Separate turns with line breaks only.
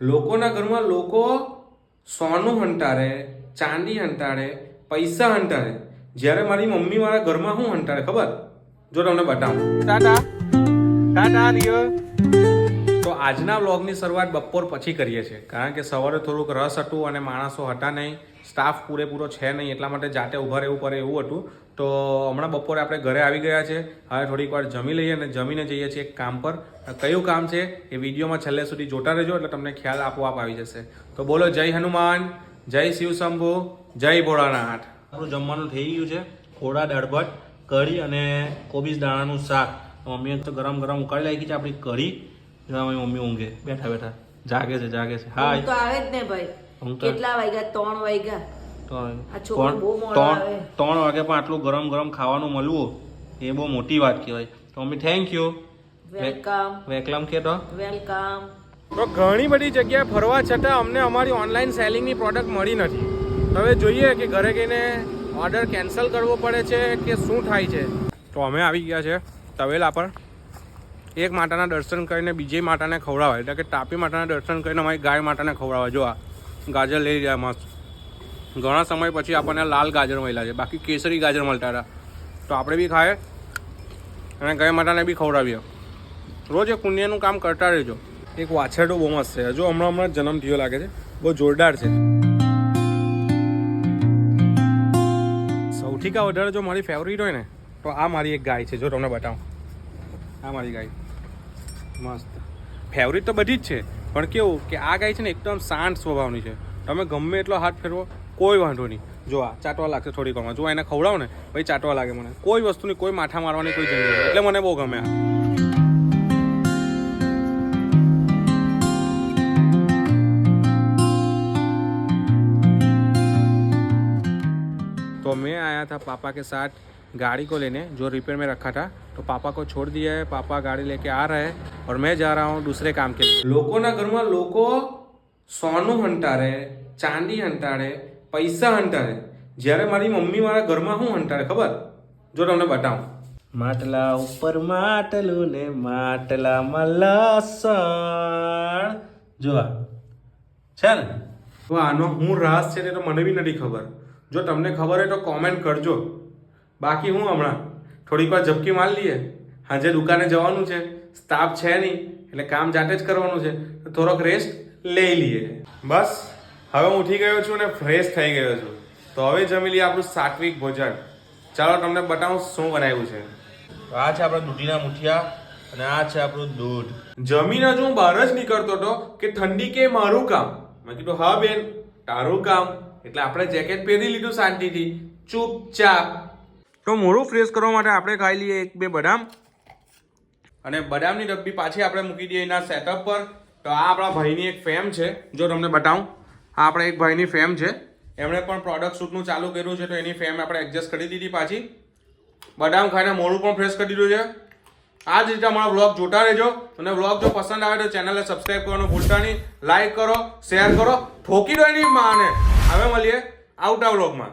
લોકોના ઘરમાં લોકો સોનું હંટારે, ચાંદી હંટારે, પૈસા હંટારે, જ્યારે મારી મમ્મી મારા ઘરમાં શું હંટારે ખબર? જો તમને બતાવું. ટાટા ટાટા રિયો. તો આજના વ્લોગની શરૂઆત બપોર પછી કરીએ છીએ, કારણ કે સવારે થોડુંક રસ હતું અને માણસો હતા નહીં, સ્ટાફ પૂરેપૂરો છે નહીં, એટલા માટે જાતે ઊભા રહેવું પડે એવું હતું. તો હમણાં બપોરે આપણે ઘરે આવી ગયા છે. હવે થોડીક વાર જમી લઈએ અને જમીને જઈએ છીએ એક કામ પર. કયું કામ છે એ વિડીયોમાં છેલ્લે સુધી જોતા રહેજો, એટલે તમને ખ્યાલ આપોઆપ આવી જશે. તો બોલો જય હનુમાન, જય શિવ શંભુ, જય ભોળાનાથ. આપણું જમવાનું થઈ ગયું છે. ખોડા દાળભાત, કઢી અને કોબીજ દાણાનું શાક. મમ્મીએ તો ગરમ ગરમ ઉકાળી નાખી છે આપણી કઢી. મારી મમ્મી ઊંઘે બેઠા બેઠા, જાગે છે. હા
તો આવે જ ને ભાઈ. કેટલા વાગ્યા? 3 વાગ્યા.
3 વાગે પણ આટલું ગરમ ગરમ ખાવાનું મળવું એ બહુ મોટી વાત કહેવાય. તો મમ્મી થેન્ક યુ. વેલકમ કે તો
વેલકમ.
તો ઘણી બધી જગ્યાએ ફરવા છતાં અમને અમારી ઓનલાઈન સેલિંગની પ્રોડક્ટ મળી નથી. હવે જોઈએ કે ઘરે જઈને ઓર્ડર કેન્સલ કરવો પડે છે કે શું થાય છે. તો અમે આવી ગયા છે તવેલા પર. એક માતાના દર્શન કરીને બીજી માતાને ખવડાવે, એટલે કે તાપી માતાના દર્શન કરીને અમારી ગાય માતાને ખવડાવે. જો આ ગાજર લઈ ગયા મસ્ત. ઘણા સમય પછી આપણને લાલ ગાજર મળ્યા છે, બાકી કેસરી ગાજર મળતા હતા. તો આપણે બી ખાઈએ અને ગાય માતાને બી ખવડાવીએ. રોજ એ પુણ્યનું કામ કરતા રહેજો. એક વાછરડો બહુ મસ્ત છે, જો હમણાં જન્મ થયો લાગે છે, બહુ જોરદાર છે. સૌથી કા વધારે જો મારી ફેવરિટ હોય ને તો આ મારી એક ગાય છે. જો તમને બતાવું, આ મારી ગાય મસ્ત. ફેવરિટ તો બધી જ છે, પણ કેવું કે આ ગાય છે ને એકદમ શાંત સ્વભાવની છે. તમે ગમે એટલો હાથ ફેરવો કોઈ વાંધો નહીં. જો આ ચાટવા લાગશે થોડીક વારમાં. જો એને ખવડાવો ને ભાઈ ચાટવા લાગે. મને કોઈ વસ્તુની કોઈ માથા મારવાની કોઈ જરૂર નથી, એટલે મને બહુ ગમે આ. तो मैं आया था पापा के साथ गाड़ी को लेने, जो रिपेयर में रखा था. तो पापा को छोड़ दिया है, पापा गाड़ी लेके आ रहे हैं और मैं जा रहा हूँ दूसरे काम के लिए. લોકોના ઘરમાં લોકો સોનું હંટારે, ચાંદી હંટારે, પૈસા હંટારે, જ્યારે મારી મમ્મી મારા ઘરમાં શું હંટારે ખબર? જો તમને બતાવું. માટલા ઉપર માટલું ને માટલામાં લસણ. જો છે ને, તો આનો હું રાસ છે તે તો મને બી નથી ખબર. જો તમને ખબર હોય તો કોમેન્ટ કરજો. બાકી હું હમણાં થોડીક વાર ઝપકી મારી લઈએ. સાંજે દુકાને જવાનું છે, સ્ટાફ છે નહીં, એટલે કામ જાતે જ કરવાનું છે. તો થોડોક રેસ્ટ લઈ લઈએ. બસ હવે હું ઉઠી ગયો છું અને ફ્રેશ થઈ ગયો છું. તો હવે જમી લઈએ આપણું સાત્વિક ભોજન. ચાલો તમને બતાવું શું બનાવ્યું છે. તો આ છે આપણા દૂધીના મુઠિયા અને આ છે આપણું દૂધ. જમીને જ હું બહાર જ નીકળતો હતો કે ઠંડી કે મારું કામ. મેં કીધું હા બેન તારું કામ, એટલે આપણે જેકેટ પહેરી લીધું શાંતિથી ચૂપચાપ. તો મોઢું ફ્રેશ કરવા માટે આપણે ખાઈ લઈએ 1-2 બદામ, અને બદામની ડબ્બી પાછી આપણે મૂકી દઈએ એના સેટઅપ પર. તો આ આપણા ભાઈની એક ફેમ છે, જો તમને બતાવું. આ આપણા એક ભાઈની ફેમ છે, એમણે પણ પ્રોડક્ટ શૂટનું ચાલુ કર્યું છે, તો એની ફેમ આપણે એડજસ્ટ કરી દીધી પાછી. બદામ ખાઈને મોઢું પણ ફ્રેશ કરી દીધું છે. આ જ રીતે અમારો વ્લોગ જોતા રહેજો, અને વ્લોગ જો પસંદ આવે તો ચેનલને સબસ્ક્રાઈબ કરવાનું ભૂલતા નહીં. લાઈક કરો, શેર કરો, ઠોકી દો એની માને. હવે મળીએ આવતા વ્લોગમાં.